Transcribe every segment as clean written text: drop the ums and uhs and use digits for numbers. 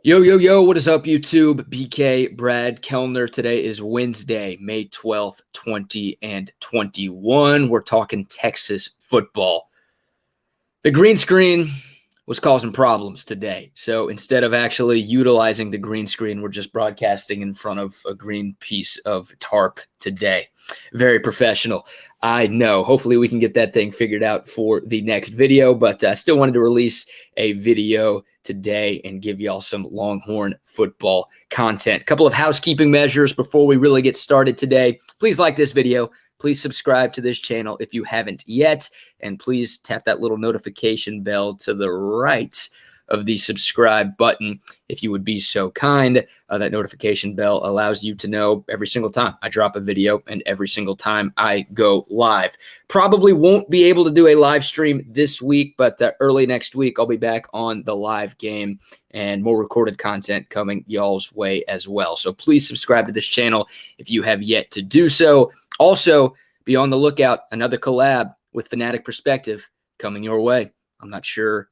Yo, yo, yo, what is up, YouTube? BK Brad Kellner. Today is Wednesday, May 12th, 2021. We're talking Texas football. The green screen was causing problems today. So instead of actually utilizing the green screen, we're just broadcasting in front of a green piece of tarp today. Very professional. I know. Hopefully we can get that thing figured out for the next video, but I still wanted to release a video today and give y'all some Longhorn football content. A couple of housekeeping measures before we really get started today. Please like this video. Please subscribe to this channel if you haven't yet, and please tap that little notification bell to the right of the subscribe button if you would be so kind. That notification bell allows you to know every single time I drop a video and every single time I go live. Probably won't be able to do a live stream this week, but early next week I'll be back on the live game and more recorded content coming y'all's way as well. So please subscribe to this channel if you have yet to do so. Also, be on the lookout, another collab with Fanatic Perspective coming your way. I'm not sure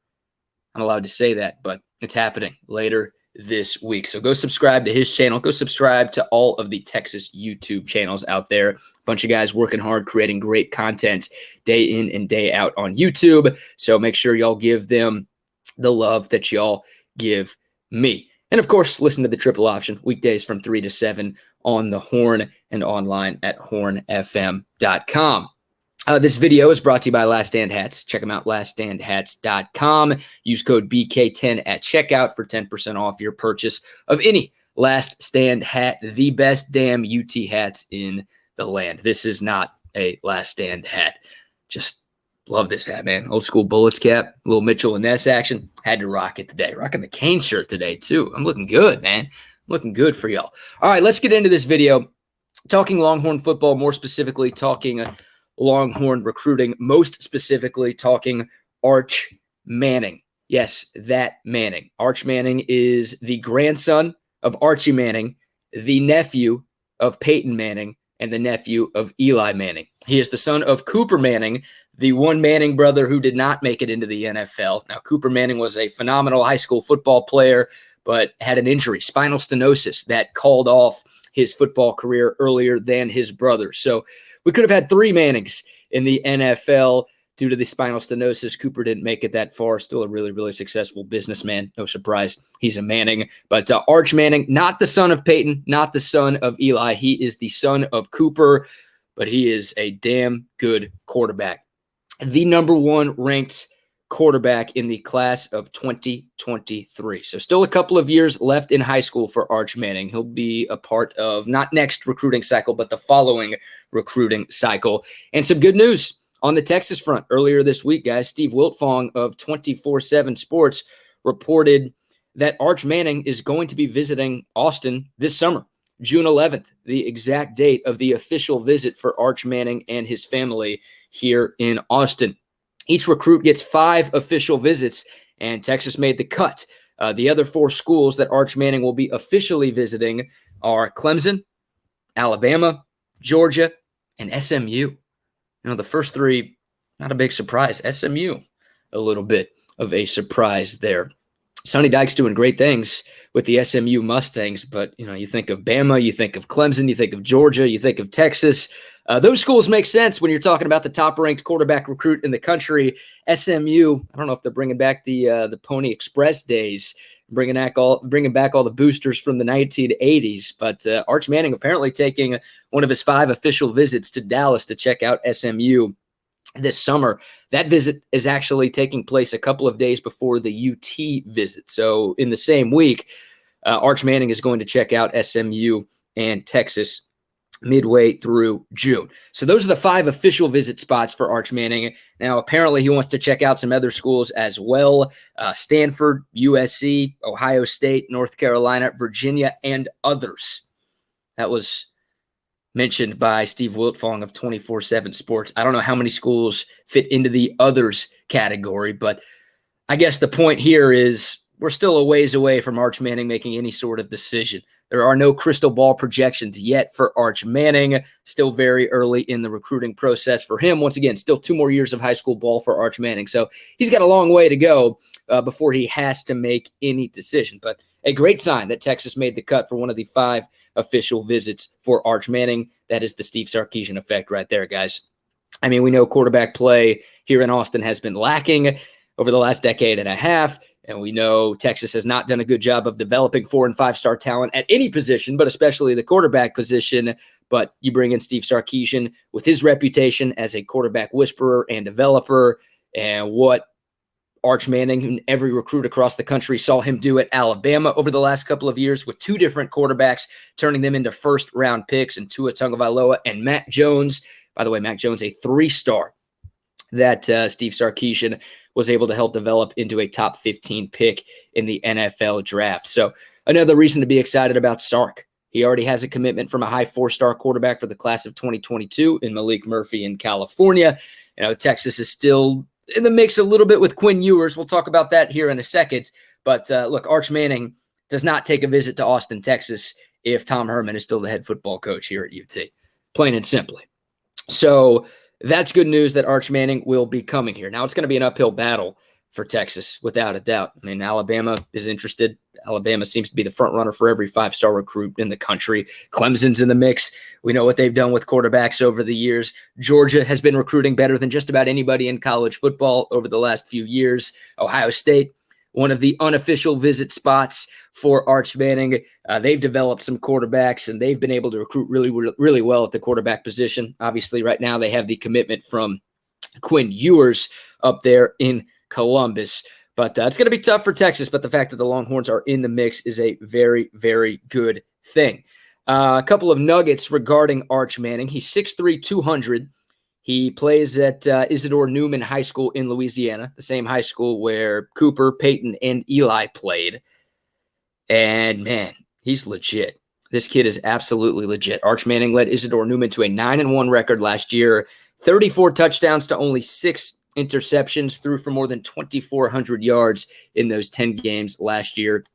I'm allowed to say that, but it's happening later this week. So go subscribe to his channel. Go subscribe to all of the Texas YouTube channels out there. A bunch of guys working hard, creating great content day in and day out on YouTube. So make sure y'all give them the love that y'all give me. And of course, listen to the Triple Option weekdays from 3 to 7 on the Horn and online at hornfm.com. This video is brought to you by Last Stand Hats. Check them out, laststandhats.com. Use code BK10 at checkout for 10% off your purchase of any Last Stand hat, the best damn UT hats in the land. This is not a Last Stand hat. Just love this hat, man. Old school Bullets cap, a little Mitchell and Ness action. Had to rock it today. Rocking the Cane shirt today, too. I'm looking good, man. Looking good for y'all. All right, let's get into this video. Talking Longhorn football, more specifically talking Longhorn recruiting, most specifically talking Arch Manning. Yes, that Manning. Arch Manning is the grandson of Archie Manning, the nephew of Peyton Manning, and the nephew of Eli Manning. He is the son of Cooper Manning, the one Manning brother who did not make it into the NFL. Now, Cooper Manning was a phenomenal high school football player, but had an injury, spinal stenosis, that called off his football career earlier than his brother. So we could have had three Mannings in the NFL due to the spinal stenosis. Cooper didn't make it that far. Still a really, really successful businessman. No surprise, he's a Manning. But Arch Manning, not the son of Peyton, not the son of Eli. He is the son of Cooper, but he is a damn good quarterback. The number one ranked quarterback in the class of 2023. So still a couple of years left in high school for Arch Manning. He'll be a part of not next recruiting cycle, but the following recruiting cycle. And some good news on the Texas front earlier this week, guys. Steve Wiltfong of 24/7 Sports reported that Arch Manning is going to be visiting Austin this summer, June 11th, the exact date of the official visit for Arch Manning and his family here in Austin. Each recruit gets 5 official visits, and Texas made the cut. The other 4 schools that Arch Manning will be officially visiting are Clemson, Alabama, Georgia, and SMU. You know, the first 3, not a big surprise. SMU, a little bit of a surprise there. Sonny Dykes doing great things with the SMU Mustangs, but, you know, you think of Bama, you think of Clemson, you think of Georgia, you think of Texas. Those schools make sense when you're talking about the top-ranked quarterback recruit in the country. SMU, I don't know if they're bringing back the Pony Express days, bringing back all the boosters from the 1980s. But Arch Manning apparently taking one of his 5 official visits to Dallas to check out SMU this summer. That visit is actually taking place a couple of days before the UT visit. So in the same week, Arch Manning is going to check out SMU and Texas midway through June. So those are the 5 official visit spots for Arch Manning. Now, apparently he wants to check out some other schools as well. Stanford, USC, Ohio State, North Carolina, Virginia, and others. That was mentioned by Steve Wiltfong of 24/7 Sports. I don't know how many schools fit into the others category, but I guess the point here is we're still a ways away from Arch Manning making any sort of decision. There are no crystal ball projections yet for Arch Manning. Still very early in the recruiting process for him. Once again, still 2 more years of high school ball for Arch Manning. So he's got a long way to go before he has to make any decision. But a great sign that Texas made the cut for one of the 5 official visits for Arch Manning. That is the Steve Sarkisian effect right there, guys. I mean, we know quarterback play here in Austin has been lacking over the last decade and a half, and we know Texas has not done a good job of developing 4- and 5-star talent at any position, but especially the quarterback position. But you bring in Steve Sarkisian with his reputation as a quarterback whisperer and developer, and what Arch Manning and every recruit across the country saw him do at Alabama over the last couple of years with 2 different quarterbacks, turning them into first-round picks, and Tua Tagovailoa and Mac Jones. By the way, Mac Jones, a 3-star that Steve Sarkisian was able to help develop into a top 15 pick in the NFL draft. So another reason to be excited about Sark. He already has a commitment from a high 4-star quarterback for the class of 2022 in Malik Murphy in California. You know, Texas is still in the mix a little bit with Quinn Ewers. We'll talk about that here in a second. But look, Arch Manning does not take a visit to Austin, Texas if Tom Herman is still the head football coach here at UT, plain and simply. So that's good news that Arch Manning will be coming here. Now, it's going to be an uphill battle for Texas, without a doubt. I mean, Alabama is interested. Alabama seems to be the front runner for every 5-star recruit in the country. Clemson's in the mix. We know what they've done with quarterbacks over the years. Georgia has been recruiting better than just about anybody in college football over the last few years. Ohio State, one of the unofficial visit spots for Arch Manning. They've developed some quarterbacks, and they've been able to recruit really well at the quarterback position. Obviously, right now they have the commitment from Quinn Ewers up there in Columbus. But it's going to be tough for Texas, but the fact that the Longhorns are in the mix is a very, very good thing. A couple of nuggets regarding Arch Manning. He's 6'3", 200. He plays at Isidore Newman High School in Louisiana, the same high school where Cooper, Peyton, and Eli played. And, man, he's legit. This kid is absolutely legit. Arch Manning led Isidore Newman to a 9-1 record last year, 34 touchdowns to only 6 interceptions, threw for more than 2,400 yards in those 10 games last year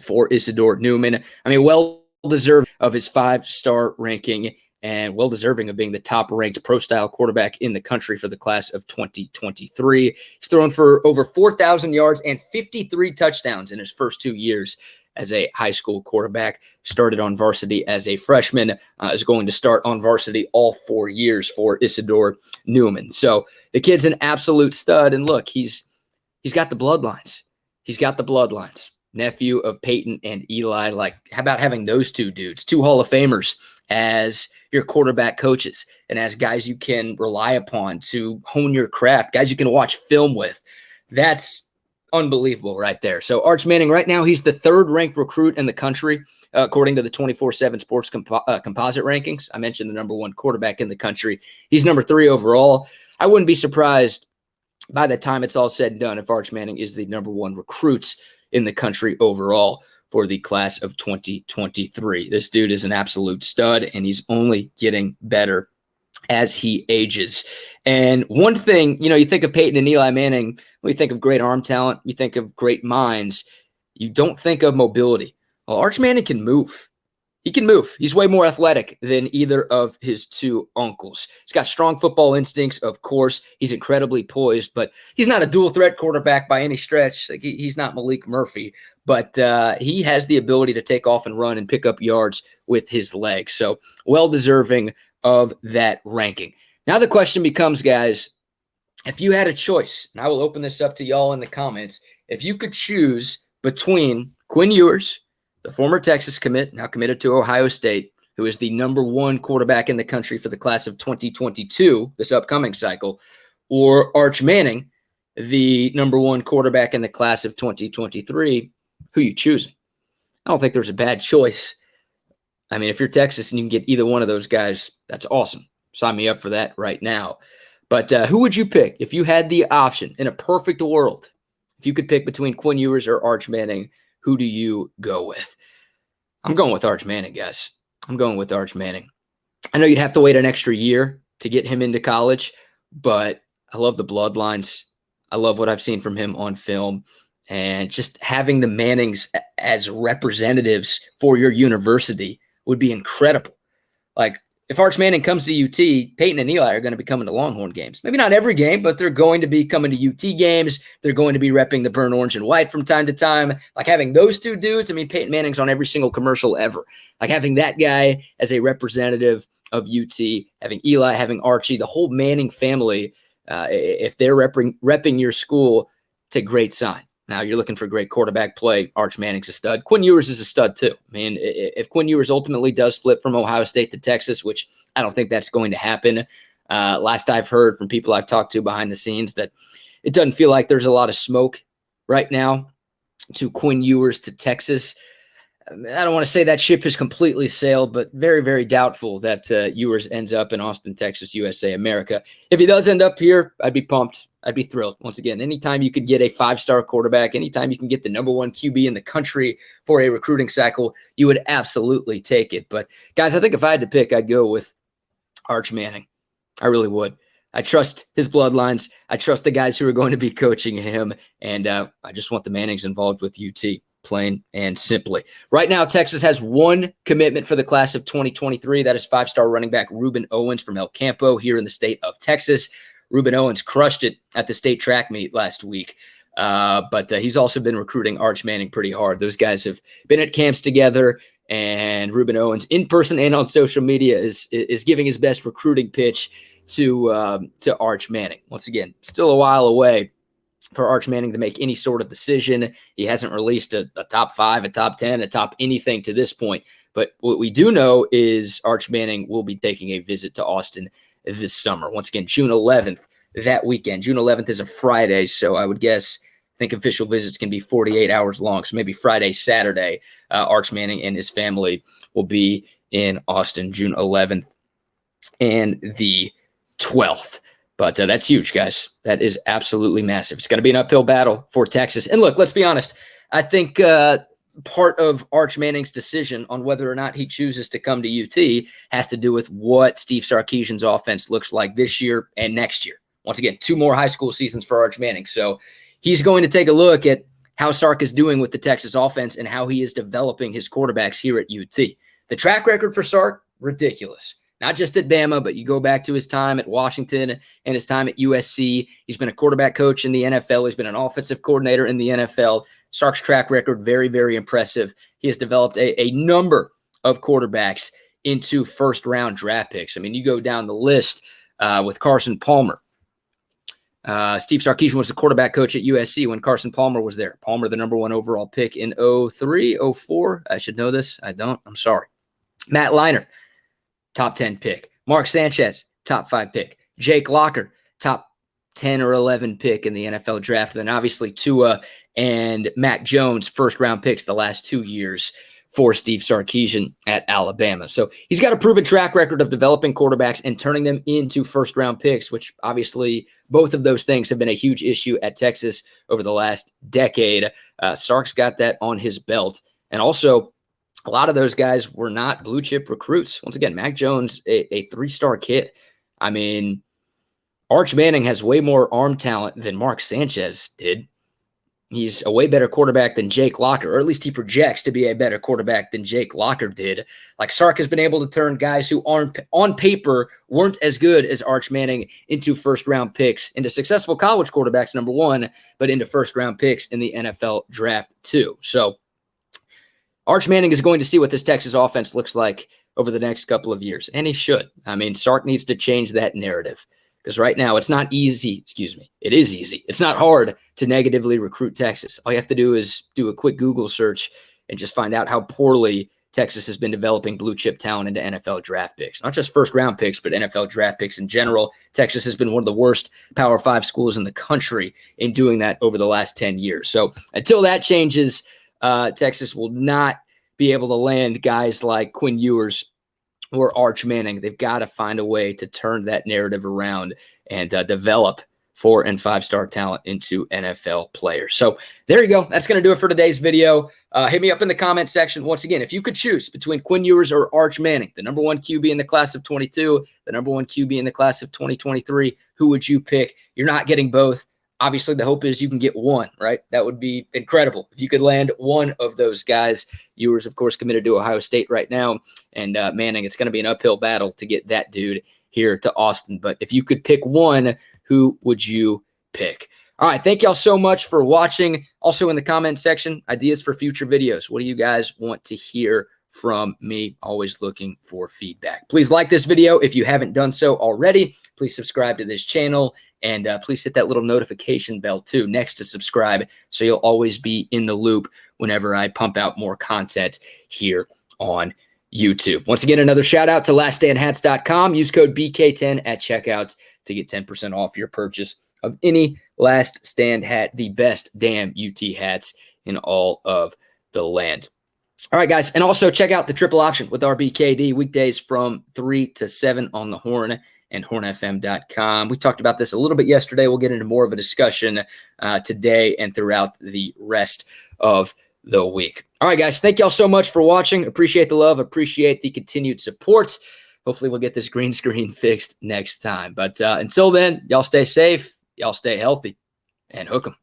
for Isidore Newman. I mean, well-deserved of his 5-star ranking and well-deserving of being the top-ranked pro-style quarterback in the country for the class of 2023. He's thrown for over 4,000 yards and 53 touchdowns in his first 2 years as a high school quarterback. Started on varsity as a freshman, is going to start on varsity all 4 years for Isidore Newman. So the kid's an absolute stud, and look, he's got the bloodlines. He's got the bloodlines. Nephew of Peyton and Eli. Like, how about having those 2 dudes, 2 Hall of Famers, as your quarterback coaches and as guys you can rely upon to hone your craft, guys you can watch film with? That's unbelievable right there. So Arch Manning, right now, he's the 3rd-ranked recruit in the country, according to the 24/7 Sports composite rankings. I mentioned the number 1 quarterback in the country. He's number 3 overall. I wouldn't be surprised by the time it's all said and done if Arch Manning is the number 1 recruits in the country overall for the class of 2023. This dude is an absolute stud, and he's only getting better as he ages. And one thing, you think of Peyton and Eli Manning, when you think of great arm talent, you think of great minds, you don't think of mobility. Well, Arch Manning can move. He can move. He's way more athletic than either of his 2 uncles. He's got strong football instincts, of course. He's incredibly poised, but he's not a dual-threat quarterback by any stretch. Like, he's not Malik Murphy, but he has the ability to take off and run and pick up yards with his legs. So well-deserving of that ranking. Now the question becomes, guys, if you had a choice, and I will open this up to y'all in the comments, if you could choose between Quinn Ewers, the former Texas commit, now committed to Ohio State, who is the number 1 quarterback in the country for the class of 2022, this upcoming cycle, or Arch Manning, the number 1 quarterback in the class of 2023, who are you choosing? I don't think there's a bad choice. I mean, if you're Texas and you can get either one of those guys, that's awesome. Sign me up for that right now. But who would you pick if you had the option in a perfect world? If you could pick between Quinn Ewers or Arch Manning, who do you go with? I'm going with Arch Manning, guys. I'm going with Arch Manning. I know you'd have to wait an extra year to get him into college, but I love the bloodlines. I love what I've seen from him on film. And just having the Mannings as representatives for your university would be incredible. Like, if Arch Manning comes to UT, Peyton and Eli are going to be coming to Longhorn games. Maybe not every game, but they're going to be coming to UT games. They're going to be repping the burnt orange and white from time to time. Like having those two dudes, I mean, Peyton Manning's on every single commercial ever. Like having that guy as a representative of UT, having Eli, having Archie, the whole Manning family, if they're repping your school, it's a great sign. Now, you're looking for great quarterback play. Arch Manning's a stud. Quinn Ewers is a stud, too. I mean, if Quinn Ewers ultimately does flip from Ohio State to Texas, which I don't think that's going to happen, last I've heard from people I've talked to behind the scenes, that it doesn't feel like there's a lot of smoke right now to Quinn Ewers to Texas. I don't want to say that ship has completely sailed, but very, very doubtful that Ewers ends up in Austin, Texas, USA, America. If he does end up here, I'd be pumped. I'd be thrilled. Once again, anytime you could get a 5-star quarterback, anytime you can get the #1 QB in the country for a recruiting cycle, you would absolutely take it. But, guys, I think if I had to pick, I'd go with Arch Manning. I really would. I trust his bloodlines. I trust the guys who are going to be coaching him, and I just want the Mannings involved with UT, plain and simply. Right now, Texas has one commitment for the class of 2023. That is 5-star running back Ruben Owens from El Campo here in the state of Texas. Ruben Owens crushed it at the state track meet last week, but he's also been recruiting Arch Manning pretty hard. Those guys have been at camps together, and Ruben Owens, in person and on social media, is giving his best recruiting pitch to Arch Manning. Once again, still a while away for Arch Manning to make any sort of decision. He hasn't released a top 5, a top 10, a top anything to this point. But what we do know is Arch Manning will be taking a visit to Austin this summer. Once again, June 11th, that weekend. June 11th is a Friday, so I would guess, I think official visits can be 48 hours long. So maybe Friday, Saturday, Arch Manning and his family will be in Austin, June 11th and the 12th. But that's huge, guys. That is absolutely massive. It's going to be an uphill battle for Texas. And look, let's be honest. I think part of Arch Manning's decision on whether or not he chooses to come to UT has to do with what Steve Sarkisian's offense looks like this year and next year. Once again, 2 more high school seasons for Arch Manning. So he's going to take a look at how Sark is doing with the Texas offense and how he is developing his quarterbacks here at UT. The track record for Sark, ridiculous. Not just at Bama, but you go back to his time at Washington and his time at USC. He's been a quarterback coach in the NFL. He's been an offensive coordinator in the NFL. Sark's track record, very, very impressive. He has developed a number of quarterbacks into first-round draft picks. I mean, you go down the list with Carson Palmer. Steve Sarkisian was the quarterback coach at USC when Carson Palmer was there. Palmer, the #1 overall pick in 03, 04. I should know this. I don't. I'm sorry. Matt Leinart, top 10 pick. Mark Sanchez, top 5 pick. Jake Locker, top 10 or 11 pick in the NFL draft. And then obviously Tua and Mac Jones, first-round picks the last 2 years for Steve Sarkisian at Alabama. So he's got a proven track record of developing quarterbacks and turning them into first-round picks, which obviously both of those things have been a huge issue at Texas over the last decade. Sark's got that on his belt. And also, a lot of those guys were not blue-chip recruits. Once again, Mac Jones, a 3-star kid. I mean, Arch Manning has way more arm talent than Mark Sanchez did. He's a way better quarterback than Jake Locker, or at least he projects to be a better quarterback than Jake Locker did. Like, Sark has been able to turn guys who on paper weren't as good as Arch Manning into first-round picks, into successful college quarterbacks, #1, but into first-round picks in the NFL draft, too. So Arch Manning is going to see what this Texas offense looks like over the next couple of years, and he should. I mean, Sark needs to change that narrative. Because right now it's not easy. It is easy. It's not hard to negatively recruit Texas. All you have to do is do a quick Google search and just find out how poorly Texas has been developing blue chip talent into NFL draft picks. Not just first round picks, but NFL draft picks in general. Texas has been one of the worst Power 5 schools in the country in doing that over the last 10 years. So until that changes, Texas will not be able to land guys like Quinn Ewers or Arch Manning. They've got to find a way to turn that narrative around and develop 4- and 5-star talent into NFL players. So there you go. That's going to do it for today's video. Hit me up in the comment section. Once again, if you could choose between Quinn Ewers or Arch Manning, the #1 QB in the class of 22, the #1 QB in the class of 2023, who would you pick? You're not getting both. obviously the hope is you can get one, right? That would be incredible if you could land one of those guys. Ewers, of course, committed to Ohio State right now, and Manning, it's going to be an uphill battle to get that dude here to Austin. But if you could pick one, who would you pick? All right, thank y'all so much for watching. Also in the comment section, ideas for future videos. What do you guys want to hear from me? Always looking for feedback. Please like this video if you haven't done so already. Please subscribe to this channel, and please hit that little notification bell too next to subscribe, so you'll always be in the loop whenever I pump out more content here on YouTube. Once again, another shout out to laststandhats.com. Use code BK10 at checkout to get 10% off your purchase of any Last Stand hat, the best damn UT hats in all of the land. All right, guys, and also check out the triple option with RBKD weekdays from 3 to 7 on the Horn and hornfm.com. We talked about this a little bit yesterday. We'll get into more of a discussion today and throughout the rest of the week. All right, guys, thank y'all so much for watching. Appreciate the love. Appreciate the continued support. Hopefully we'll get this green screen fixed next time. But until then, y'all stay safe. Y'all stay healthy and hook 'em.